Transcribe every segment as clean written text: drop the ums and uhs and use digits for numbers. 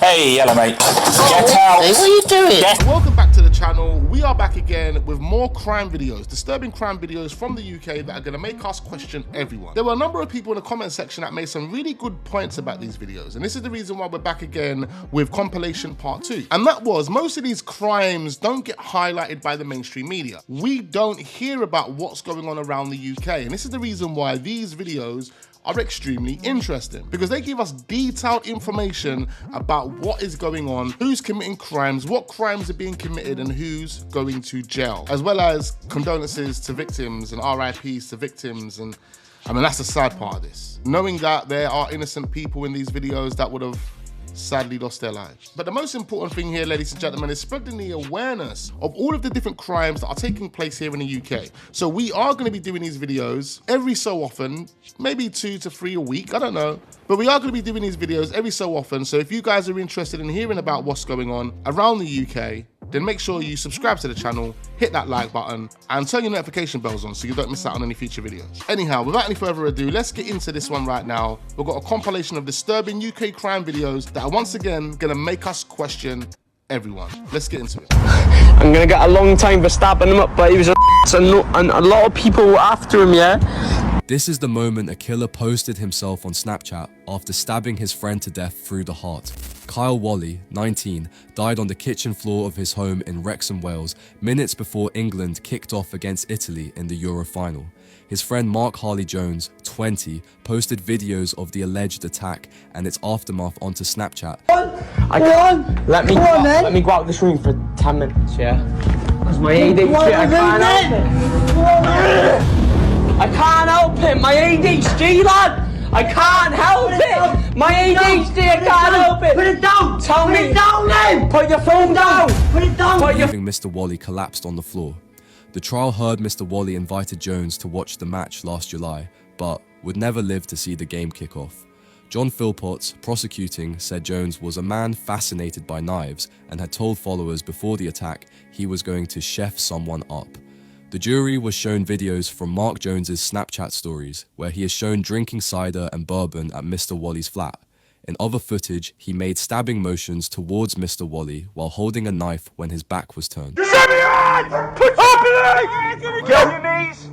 Hey, hello mate. Get out. Hey, what are you doing? Welcome back to the channel. We are back again with more crime videos, disturbing crime videos from the UK that are going to make us question everyone. There were a number of people in the comment section that made some really good points about these videos, and this is the reason why we're back again with compilation part 2. And that was, most of these crimes don't get highlighted by the mainstream media. We don't hear about what's going on around the UK, and this is the reason why these videos are extremely interesting, because they give us detailed information about what is going on, who's committing crimes, what crimes are being committed, and who's going to jail, as well as condolences to victims and RIPs to victims. And I mean, that's the sad part of this, knowing that there are innocent people in these videos that would have sadly lost their lives. But the most important thing here, ladies and gentlemen, is spreading the awareness of all of the different crimes that are taking place here in the UK. So we are going to be doing these videos every so often, maybe 2 to 3 a week, I don't know. But we are going to be doing these videos every so often. So if you guys are interested in hearing about what's going on around the UK, then make sure you subscribe to the channel, hit that like button, and turn your notification bells on so you don't miss out on any future videos. Anyhow, without any further ado, let's get into this one right now. We've got a compilation of disturbing UK crime videos that are once again gonna make us question everyone. Let's get into it. I'm gonna get a long time for stabbing him up, but he was and a lot of people were after him, yeah? This is the moment a killer posted himself on Snapchat after stabbing his friend to death through the heart. Kyle Wally, 19, died on the kitchen floor of his home in Wrexham, Wales, minutes before England kicked off against Italy in the Euro final. His friend Mark Harley-Jones, 20, posted videos of the alleged attack and its aftermath onto Snapchat. Let me go out of this room for 10 minutes, yeah? Because my ADHD, I can't help it, my ADHD, lad! I can't help it! My ADHD, I can't help it! Put it down! Tell me! Put it down then! Put your phone down! Put it down! Mr. Wally collapsed on the floor. The trial heard Mr. Wally invited Jones to watch the match last July, but would never live to see the game kick off. John Philpott, prosecuting, said Jones was a man fascinated by knives and had told followers before the attack he was going to chef someone up. The jury was shown videos from Mark Jones's Snapchat stories, where he is shown drinking cider and bourbon at Mr. Wally's flat. In other footage, he made stabbing motions towards Mr. Wally while holding a knife when his back was turned. Put up your Get on your knees!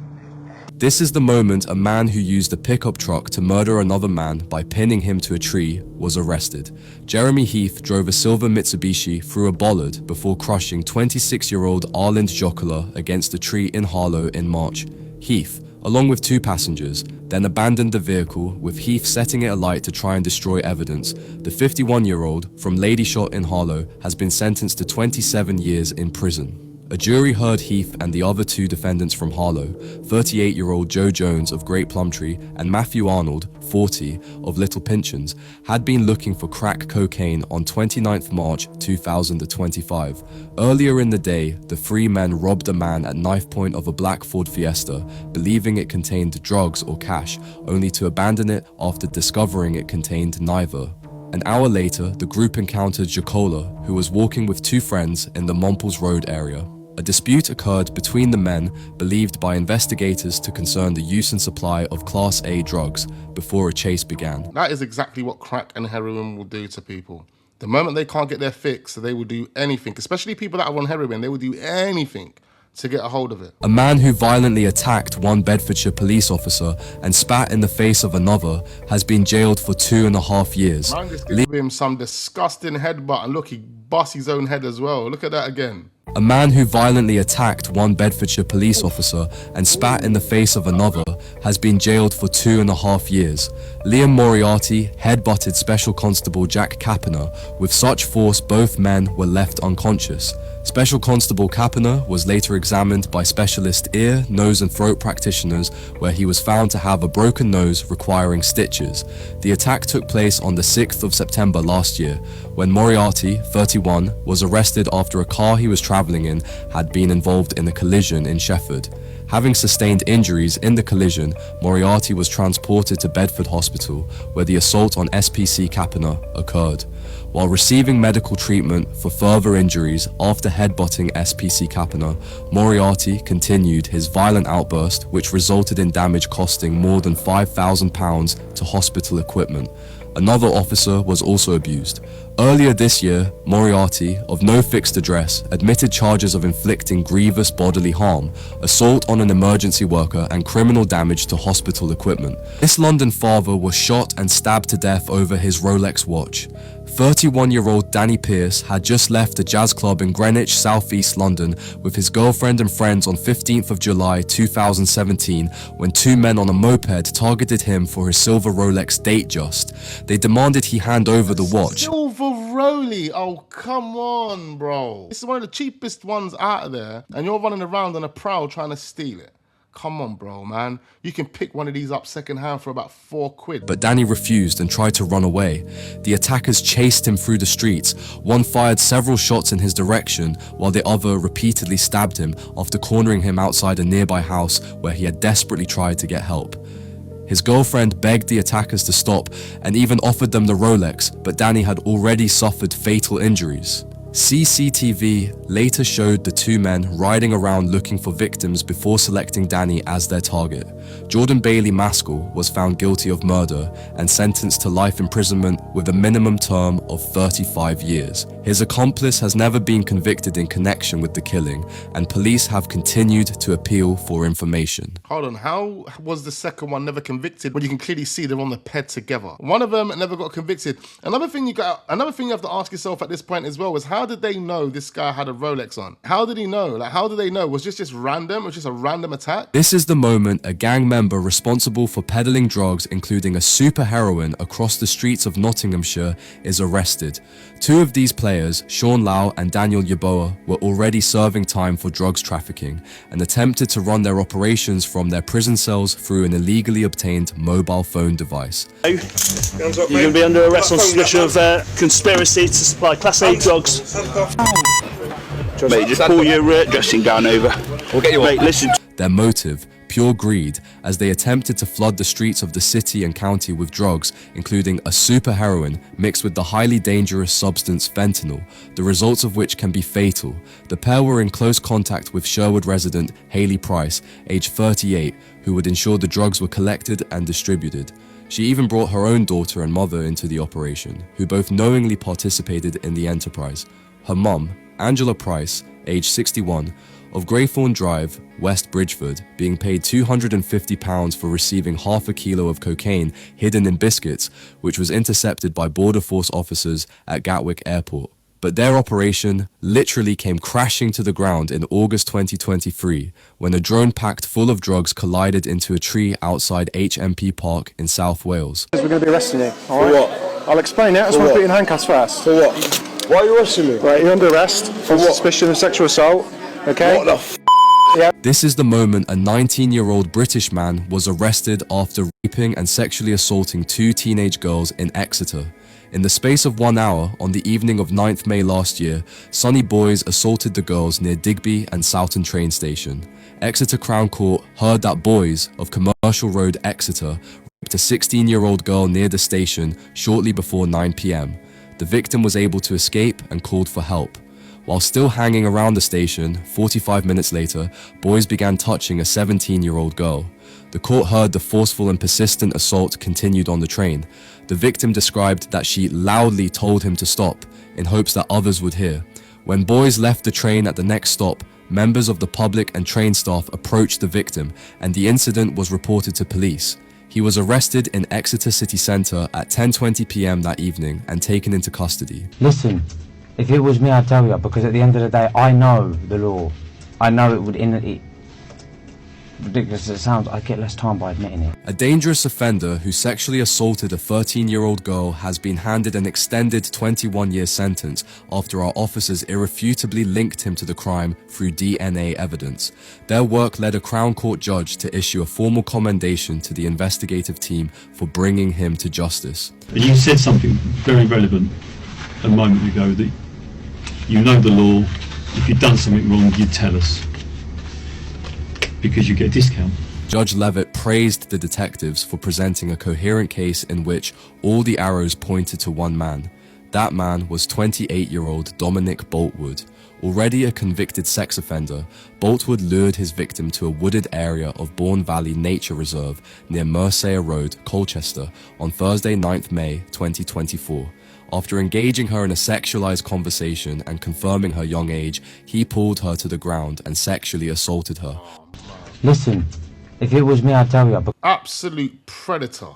This is the moment a man who used a pickup truck to murder another man by pinning him to a tree was arrested. Jeremy Heath drove a silver Mitsubishi through a bollard before crushing 26-year-old Arlind Jocular against a tree in Harlow in March. Heath, along with 2 passengers, then abandoned the vehicle, with Heath setting it alight to try and destroy evidence. The 51-year-old from Ladyshot in Harlow has been sentenced to 27 years in prison. A jury heard Heath and the other 2 defendants from Harlow, 38-year-old Joe Jones of Great Plumtree and Matthew Arnold, 40, of Little Pinchons, had been looking for crack cocaine on 29th March 2025. Earlier in the day, the 3 men robbed a man at knife point of a black Ford Fiesta, believing it contained drugs or cash, only to abandon it after discovering it contained neither. An hour later, the group encountered Jocular, who was walking with 2 friends in the Momples Road area. A dispute occurred between the men, believed by investigators to concern the use and supply of Class A drugs, before a chase began. That is exactly what crack and heroin will do to people. The moment they can't get their fix, they will do anything, especially people that are on heroin, they will do anything to get a hold of it. A man who violently attacked one Bedfordshire police officer and spat in the face of another has been jailed for 2.5 years. Man just gave him some disgusting headbutt, and look, he bust his own head as well. Look at that again. A man who violently attacked one Bedfordshire police officer and spat in the face of another has been jailed for 2.5 years. Liam Moriarty headbutted Special Constable Jack Kapaner with such force both men were left unconscious. Special Constable Kapaner was later examined by specialist ear, nose and throat practitioners, where he was found to have a broken nose requiring stitches. The attack took place on the 6th of September last year, when Moriarty, 31, was arrested after a car he was travelling in had been involved in a collision in Shefford. Having sustained injuries in the collision, Moriarty was transported to Bedford Hospital, where the assault on SPC Kapaner occurred. While receiving medical treatment for further injuries after headbutting SPC Kapaner, Moriarty continued his violent outburst, which resulted in damage costing more than £5,000 to hospital equipment. Another officer was also abused. Earlier this year, Moriarty, of no fixed address, admitted charges of inflicting grievous bodily harm, assault on an emergency worker, and criminal damage to hospital equipment. This London father was shot and stabbed to death over his Rolex watch. 31-year-old Danny Pierce had just left a jazz club in Greenwich, southeast London, with his girlfriend and friends on 15th of July 2017 when two men on a moped targeted him for his silver Rolex Datejust. They demanded he hand over the watch. Silver Rolex? Oh, come on, bro. This is one of the cheapest ones out there, and you're running around on a prowl trying to steal it. Come on, bro, man. You can pick one of these up secondhand for about £4. But Danny refused and tried to run away. The attackers chased him through the streets. One fired several shots in his direction, while the other repeatedly stabbed him after cornering him outside a nearby house where he had desperately tried to get help. His girlfriend begged the attackers to stop and even offered them the Rolex, but Danny had already suffered fatal injuries. CCTV later showed the two men riding around looking for victims before selecting Danny as their target. Jordan Bailey Maskell was found guilty of murder and sentenced to life imprisonment with a minimum term of 35 years. His accomplice has never been convicted in connection with the killing, and police have continued to appeal for information. Hold on, how was the second one never convicted when you can clearly see they're on the ped together? One of them never got convicted. Another thing you have to ask yourself at this point as well was, how did they know this guy had a Rolex on? How did he know? Like, how did they know? Was this just random? Was just a random attack? This is the moment a gang member responsible for peddling drugs, including a super heroin, across the streets of Nottinghamshire is arrested. Two of these players, Sean Lau and Daniel Yeboah, were already serving time for drugs trafficking and attempted to run their operations from their prison cells through an illegally obtained mobile phone device. You're going to be under arrest on suspicion of conspiracy to supply Class A drugs. Mate, just pull your dressing gown over. We'll get you on. Mate, listen. Their motive, pure greed, as they attempted to flood the streets of the city and county with drugs, including a super heroin mixed with the highly dangerous substance fentanyl, the results of which can be fatal. The pair were in close contact with Sherwood resident Hayley Price, aged 38, who would ensure the drugs were collected and distributed. She even brought her own daughter and mother into the operation, who both knowingly participated in the enterprise. Her mum, Angela Price, aged 61, of Greythorn Drive, West Bridgford, being paid £250 for receiving half a kilo of cocaine hidden in biscuits, which was intercepted by Border Force officers at Gatwick Airport. But their operation literally came crashing to the ground in August 2023 when a drone packed full of drugs collided into a tree outside HMP Park in South Wales. We're going to be arresting you, all right? For what? I'll explain it. I just want to put you in handcuffs first. For what? Why are you arresting me? Right, you're under arrest for suspicion of sexual assault, okay? What the f***? This is the moment a 19-year-old British man was arrested after raping and sexually assaulting two teenage girls in Exeter. In the space of 1 hour, on the evening of 9th May last year, Sunny boys assaulted the girls near Digby and Soughton train station. Exeter Crown Court heard that boys of Commercial Road, Exeter, raped a 16-year-old girl near the station shortly before 9 p.m. The victim was able to escape and called for help. While still hanging around the station, 45 minutes later, boys began touching a 17-year-old girl. The court heard the forceful and persistent assault continued on the train. The victim described that she loudly told him to stop, in hopes that others would hear. When boys left the train at the next stop, members of the public and train staff approached the victim, and the incident was reported to police. He was arrested in Exeter city centre at 10:20 p.m. that evening and taken into custody. Listen, if it was me, I'd tell you, because at the end of the day, I know the law. I know it would ridiculous as it sounds, I get less time by admitting it. A dangerous offender who sexually assaulted a 13-year-old girl has been handed an extended 21-year sentence after our officers irrefutably linked him to the crime through DNA evidence. Their work led a Crown Court judge to issue a formal commendation to the investigative team for bringing him to justice. You said something very relevant a moment ago, that you know the law. If you've done something wrong, you tell us, because you get a discount. Judge Levitt praised the detectives for presenting a coherent case in which all the arrows pointed to one man. That man was 28-year-old Dominic Boltwood. Already a convicted sex offender, Boltwood lured his victim to a wooded area of Bourne Valley Nature Reserve near Mercia Road, Colchester, on Thursday, 9th May 2024. After engaging her in a sexualized conversation and confirming her young age, he pulled her to the ground and sexually assaulted her. Listen, if it was me, I'd tell you. Absolute predator.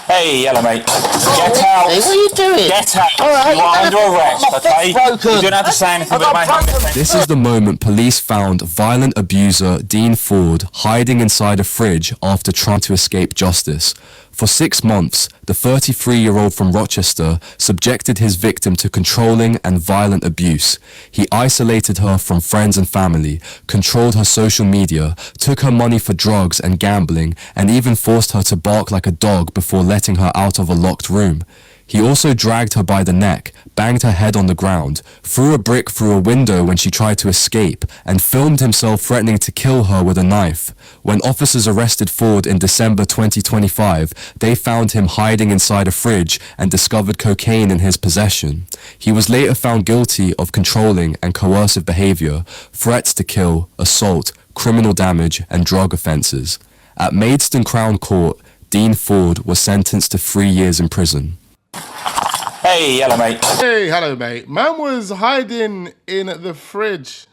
Hey, yellow mate. Get out. Hey, what are you doing? Get out. All right, you are under arrest, okay? You don't have to say anything about my hand. This is the moment police found violent abuser Dean Ford hiding inside a fridge after trying to escape justice. For 6 months, the 33-year-old from Rochester subjected his victim to controlling and violent abuse. He isolated her from friends and family, controlled her social media, took her money for drugs and gambling, and even forced her to bark like a dog before letting her out of a locked room. He also dragged her by the neck, banged her head on the ground, threw a brick through a window when she tried to escape, and filmed himself threatening to kill her with a knife. When officers arrested Ford in December 2025, they found him hiding inside a fridge and discovered cocaine in his possession. He was later found guilty of controlling and coercive behavior, threats to kill, assault, criminal damage, and drug offenses. At Maidstone Crown Court, Dean Ford was sentenced to 3 years in prison. Hey, hello mate. Hey, hello mate. Man was hiding in the fridge.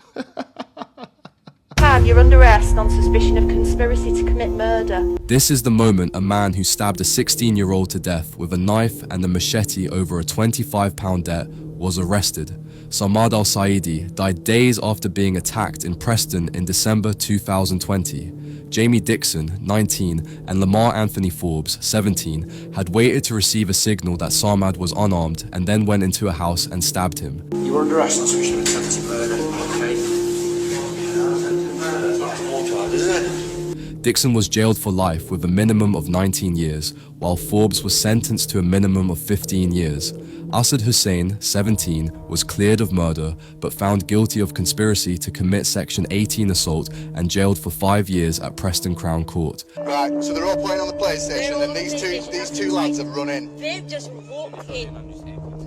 You're under arrest on suspicion of conspiracy to commit murder. This is the moment a man who stabbed a 16-year-old to death with a knife and a machete over a £25 debt was arrested. Samad al-Saidi died days after being attacked in Preston in December 2020. Jamie Dixon, 19, and Lamar Anthony Forbes, 17, had waited to receive a signal that Samad was unarmed and then went into a house and stabbed him. You were under arrest on suspicion of attempted murder, okay? Dixon was jailed for life with a minimum of 19 years, while Forbes was sentenced to a minimum of 15 years. Asad Hussein, 17, was cleared of murder, but found guilty of conspiracy to commit Section 18 assault and jailed for 5 years at Preston Crown Court. Right, so they're all playing on the PlayStation, and these two lads have run in. They've just walked in.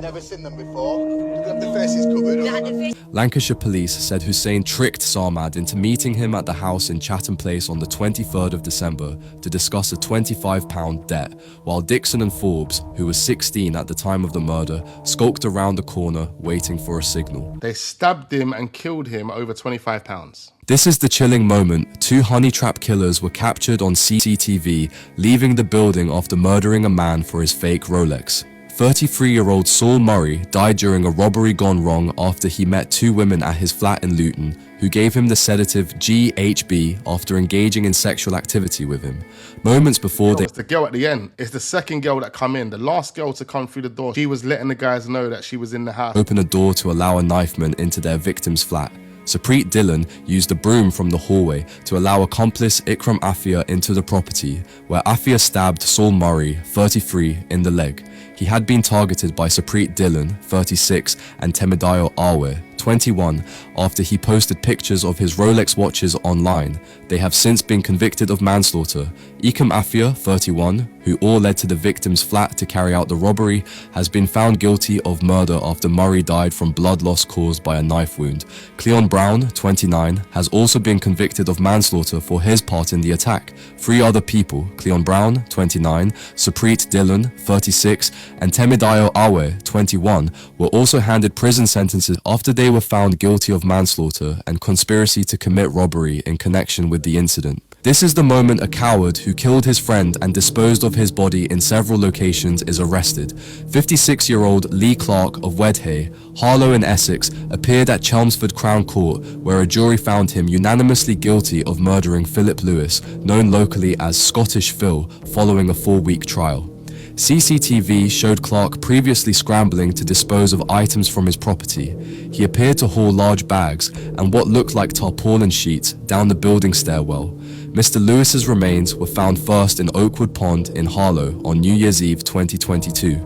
Never seen them before. They've got their faces covered. Lancashire police said Hussein tricked Samad into meeting him at the house in Chatham Place on the 23rd of December to discuss a £25 debt, while Dixon and Forbes, who was 16 at the time of the murder, skulked around the corner waiting for a signal. They stabbed him and killed him over £25. This is the chilling moment. 2 honey trap killers were captured on CCTV, leaving the building after murdering a man for his fake Rolex. 33-year-old Saul Murray died during a robbery gone wrong after he met 2 women at his flat in Luton who gave him the sedative GHB after engaging in sexual activity with him. Moments before It's the girl at the end. It's the second girl that come in. The last girl to come through the door. She was letting the guys know that she was in the house. Opened a door to allow a knifeman into their victim's flat. Supreet Dillon used a broom from the hallway to allow accomplice Ikram Afia into the property, where Afia stabbed Saul Murray, 33, in the leg. He had been targeted by Supreet Dillon, 36, and Temidayo Awe, 21, after he posted pictures of his Rolex watches online. They have since been convicted of manslaughter. Ikram Afia, 31, who all led to the victim's flat to carry out the robbery, has been found guilty of murder after Murray died from blood loss caused by a knife wound. Cleon Brown, 29, has also been convicted of manslaughter for his part in the attack. 3 other people, Cleon Brown, 29, Supreet Dillon, 36, and Temidayo Awe, 21, were also handed prison sentences after they were found guilty of manslaughter and conspiracy to commit robbery in connection with the incident. This is the moment a coward who killed his friend and disposed of his body in several locations is arrested. 56-year-old Lee Clark of Wedhay, Harlow in Essex, appeared at Chelmsford Crown Court, where a jury found him unanimously guilty of murdering Philip Lewis, known locally as Scottish Phil, following a 4-week trial. CCTV showed Clark previously scrambling to dispose of items from his property. He appeared to haul large bags and what looked like tarpaulin sheets down the building stairwell. Mr. Lewis's remains were found first in Oakwood Pond in Harlow on New Year's Eve 2022.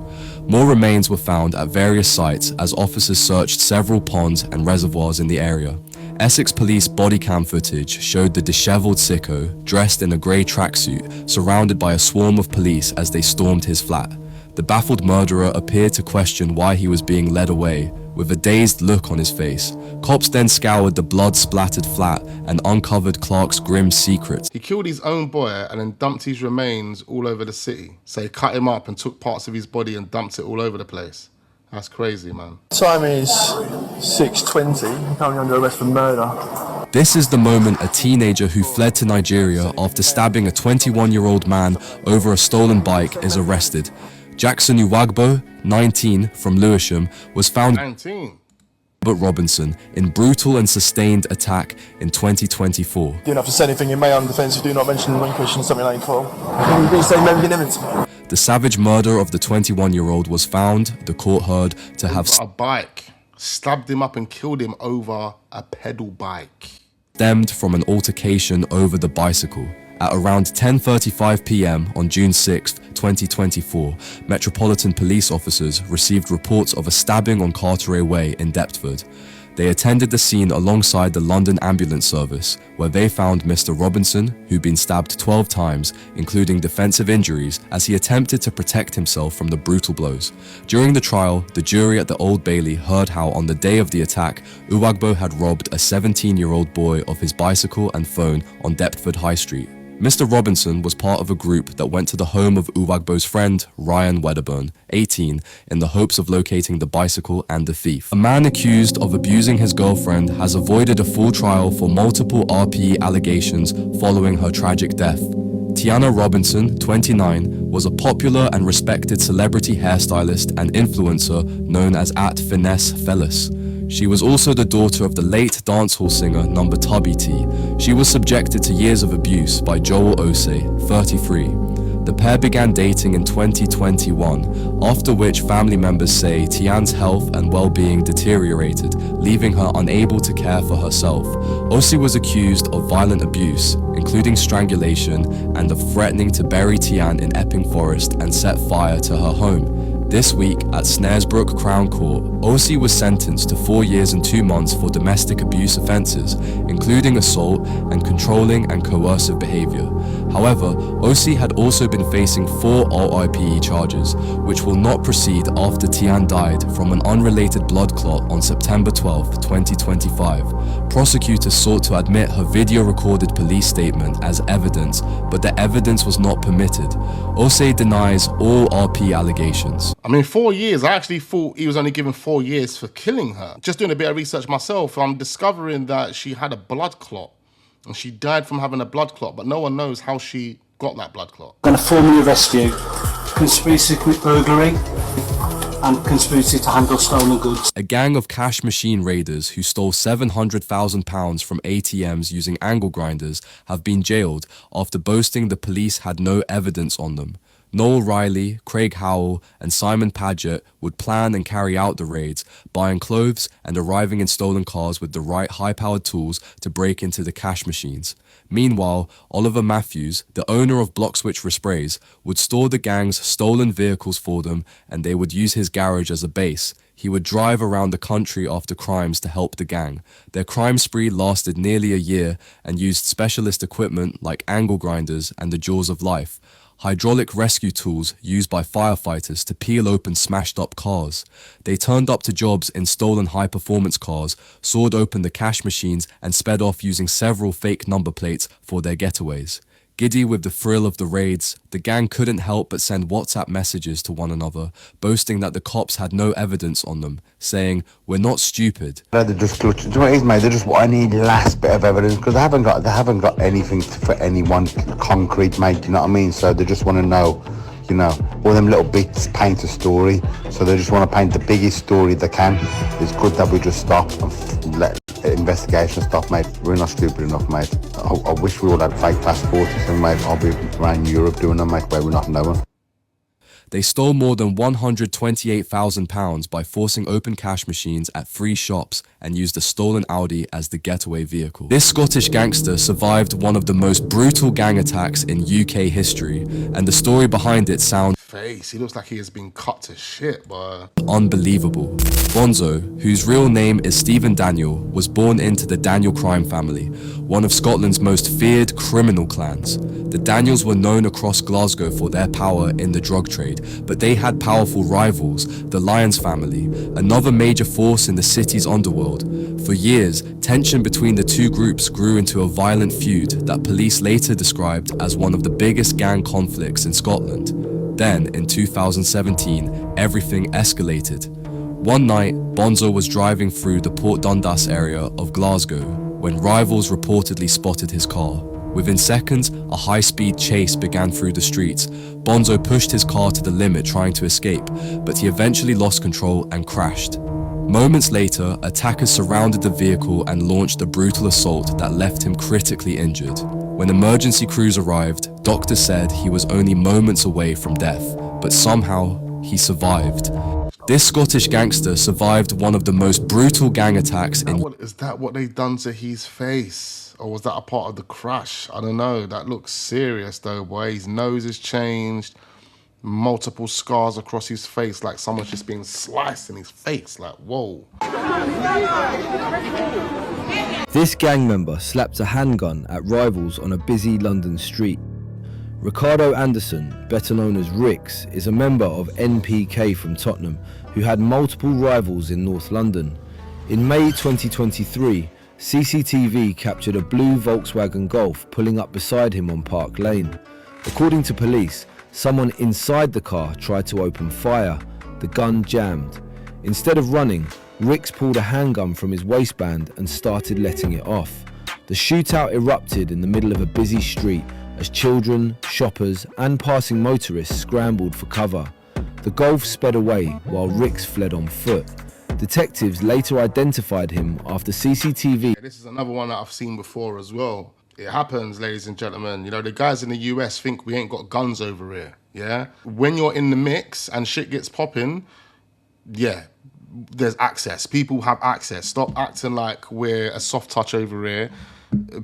More remains were found at various sites as officers searched several ponds and reservoirs in the area. Essex police body cam footage showed the disheveled sicko, dressed in a grey tracksuit, surrounded by a swarm of police as they stormed his flat. The baffled murderer appeared to question why he was being led away, with a dazed look on his face. Cops then scoured the blood-splattered flat and uncovered Clark's grim secrets. He killed his own boy and then dumped his remains all over the city. So he cut him up and took parts of his body and dumped it all over the place. That's crazy, man. Time is 6:20. I'm currently under arrest for murder. This is the moment a teenager who fled to Nigeria after stabbing a 21-year-old man over a stolen bike is arrested. Jackson Uwagbo, 19, from Lewisham, was found 19. Robert Robinson in brutal and sustained attack in 2024. You don't have to say anything in my own defence if you do not mention one question, something like that. You say maybe The savage murder of the 21-year-old was found, the court heard, to have a bike, stabbed him up and killed him over a pedal bike. Stemmed from an altercation over the bicycle. At around 10:35 p.m. on June 6, 2024, Metropolitan Police officers received reports of a stabbing on Carteret Way in Deptford. They attended the scene alongside the London Ambulance Service, where they found Mr. Robinson, who'd been stabbed 12 times, including defensive injuries, as he attempted to protect himself from the brutal blows. During the trial, the jury at the Old Bailey heard how on the day of the attack, Uwagbo had robbed a 17-year-old boy of his bicycle and phone on Deptford High Street. Mr. Robinson was part of a group that went to the home of Uwagbo's friend, Ryan Wedderburn, 18, in the hopes of locating the bicycle and the thief. A man accused of abusing his girlfriend has avoided a full trial for multiple RPE allegations following her tragic death. Tiana Robinson, 29, was a popular and respected celebrity hairstylist and influencer known as @FinesseFellis. She was also the daughter of the late dancehall singer Number Tubby T. She was subjected to years of abuse by Joel Osei, 33. The pair began dating in 2021, after which family members say Tian's health and well-being deteriorated, leaving her unable to care for herself. Osei was accused of violent abuse, including strangulation, and of threatening to bury Tian in Epping Forest and set fire to her home. This week, at Snaresbrook Crown Court, Osei was sentenced to 4 years and 2 months for domestic abuse offences, including assault and controlling and coercive behaviour. However, Osei had also been facing 4 RIPE charges, which will not proceed after Tian died from an unrelated blood clot on September 12, 2025. Prosecutors sought to admit her video-recorded police statement as evidence, but the evidence was not permitted. Osei denies all RP allegations. I mean, 4 years. I actually thought he was only given 4 years for killing her. Just doing a bit of research myself, I'm discovering that she had a blood clot. And she died from having a blood clot, but no one knows how she got that blood clot. I'm going to formally arrest you. Conspiracy to commit burglary and conspiracy to handle stolen goods. A gang of cash machine raiders who stole £700,000 from ATMs using angle grinders have been jailed after boasting the police had no evidence on them. Noel Riley, Craig Howell, and Simon Paget would plan and carry out the raids, buying clothes and arriving in stolen cars with the right high-powered tools to break into the cash machines. Meanwhile, Oliver Matthews, the owner of Block Switch Resprays, would store the gang's stolen vehicles for them, and they would use his garage as a base. He would drive around the country after crimes to help the gang. Their crime spree lasted nearly a year and used specialist equipment like angle grinders and the jaws of life, hydraulic rescue tools used by firefighters to peel open smashed up cars. They turned up to jobs in stolen high-performance cars, sawed open the cash machines, and sped off using several fake number plates for their getaways. Giddy with the thrill of the raids, the gang couldn't help but send WhatsApp messages to one another, boasting that the cops had no evidence on them, saying, "We're not stupid." They're just clutching. Do you know what it is, mate? They just want any last bit of evidence because they haven't got anything for anyone concrete, mate. You know what I mean? So they just want to know, you know, all them little bits paint a story. So they just want to paint the biggest story they can. It's good that we just stop and let investigation stop, mate. We're not stupid enough, mate. I wish we all had fake passports and, mate, I'll be around Europe doing them, mate, where we're not knowing. They stole more than £128,000 by forcing open cash machines at 3 shops and used a stolen Audi as the getaway vehicle. This Scottish gangster survived one of the most brutal gang attacks in UK history, and the story behind it sounds Face, he looks like he has been cut to shit, but unbelievable. Bonzo, whose real name is Stephen Daniel, was born into the Daniel crime family, one of Scotland's most feared criminal clans. The Daniels were known across Glasgow for their power in the drug trade, but they had powerful rivals, the Lyons family, another major force in the city's underworld. For years, tension between the two groups grew into a violent feud that police later described as one of the biggest gang conflicts in Scotland. Then, in 2017, everything escalated. One night, Bonzo was driving through the Port Dundas area of Glasgow when rivals reportedly spotted his car. Within seconds, a high-speed chase began through the streets. Bonzo pushed his car to the limit trying to escape, but he eventually lost control and crashed. Moments later, attackers surrounded the vehicle and launched a brutal assault that left him critically injured. When emergency crews arrived, doctors said he was only moments away from death, but somehow he survived. This Scottish gangster survived one of the most brutal gang attacks in... Is that what they done to his face? Or was that a part of the crash? I don't know. That looks serious though, boy. His nose is changed. Multiple scars across his face, like someone's just been sliced in his face. Like, whoa. This gang member slapped a handgun at rivals on a busy London street. Ricardo Anderson, better known as Rix, is a member of NPK from Tottenham who had multiple rivals in North London. In May 2023, CCTV captured a blue Volkswagen Golf pulling up beside him on Park Lane. According to police, someone inside the car tried to open fire. The gun jammed. Instead of running, Rix pulled a handgun from his waistband and started letting it off. The shootout erupted in the middle of a busy street as children, shoppers and passing motorists scrambled for cover. The Golf sped away while Rix fled on foot. Detectives later identified him after CCTV. This is another one that I've seen before as well. It happens, ladies and gentlemen. You know, the guys in the US think we ain't got guns over here, yeah? When you're in the mix and shit gets popping, yeah, there's access. People have access. Stop acting like we're a soft touch over here,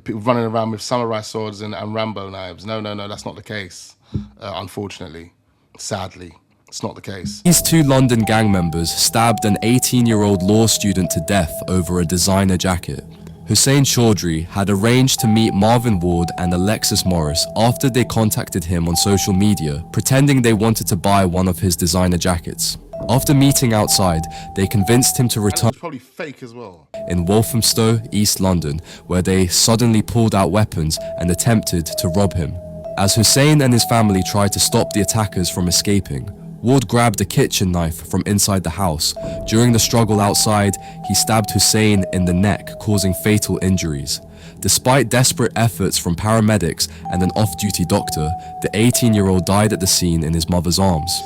running around with samurai swords and Rambo knives. No, that's not the case, unfortunately. Sadly, it's not the case. These two London gang members stabbed an 18-year-old law student to death over a designer jacket. Hussein Chaudhry had arranged to meet Marvin Ward and Alexis Morris after they contacted him on social media, pretending they wanted to buy one of his designer jackets. After meeting outside, they convinced him to return. It's probably fake as well. In Walthamstow, East London, where they suddenly pulled out weapons and attempted to rob him. As Hussein and his family tried to stop the attackers from escaping, Ward grabbed a kitchen knife from inside the house. During the struggle outside, he stabbed Hussein in the neck, causing fatal injuries. Despite desperate efforts from paramedics and an off-duty doctor, the 18-year-old died at the scene in his mother's arms.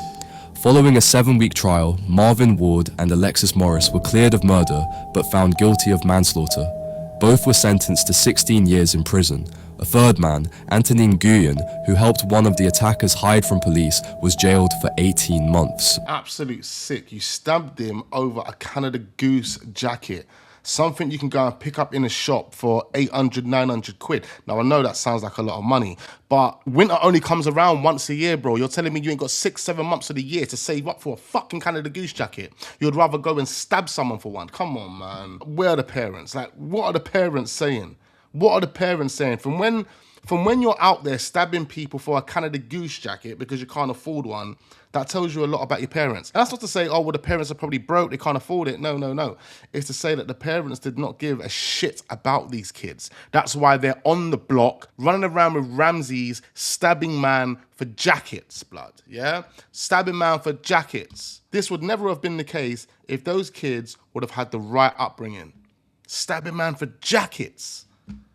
Following a 7-week trial, Marvin Ward and Alexis Morris were cleared of murder but found guilty of manslaughter. Both were sentenced to 16 years in prison. A third man, Anthony Nguyen, who helped one of the attackers hide from police, was jailed for 18 months. Absolute sick. You stabbed him over a Canada Goose jacket. Something you can go and pick up in a shop for 800, 900 quid. Now, I know that sounds like a lot of money, but winter only comes around once a year, bro. You're telling me you ain't got 6-7 months of the year to save up for a fucking Canada Goose jacket. You'd rather go and stab someone for one. Come on, man. Where are the parents? Like, what are the parents saying? What are the parents saying? From when you're out there stabbing people for a Canada Goose jacket because you can't afford one, that tells you a lot about your parents. And that's not to say, oh, well, the parents are probably broke, they can't afford it. No. It's to say that the parents did not give a shit about these kids. That's why they're on the block, running around with Ramses, stabbing man for jackets, blood, yeah? Stabbing man for jackets. This would never have been the case if those kids would have had the right upbringing. Stabbing man for jackets.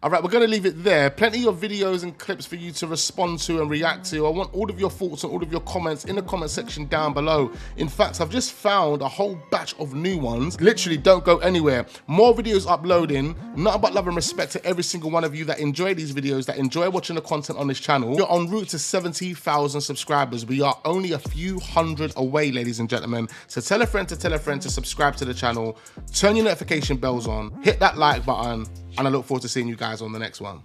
All right, we're going to leave it there. Plenty of videos and clips for you to respond to and react to. I want all of your thoughts and all of your comments in the comment section down below. In fact, I've just found a whole batch of new ones. Literally, don't go anywhere. More videos uploading. Nothing but love and respect to every single one of you that enjoy these videos, that enjoy watching the content on this channel. We're en route to 70,000 subscribers. We are only a few hundred away, ladies and gentlemen. So tell a friend to subscribe to the channel. Turn your notification bells on. Hit that like button. And I look forward to seeing you guys on the next one.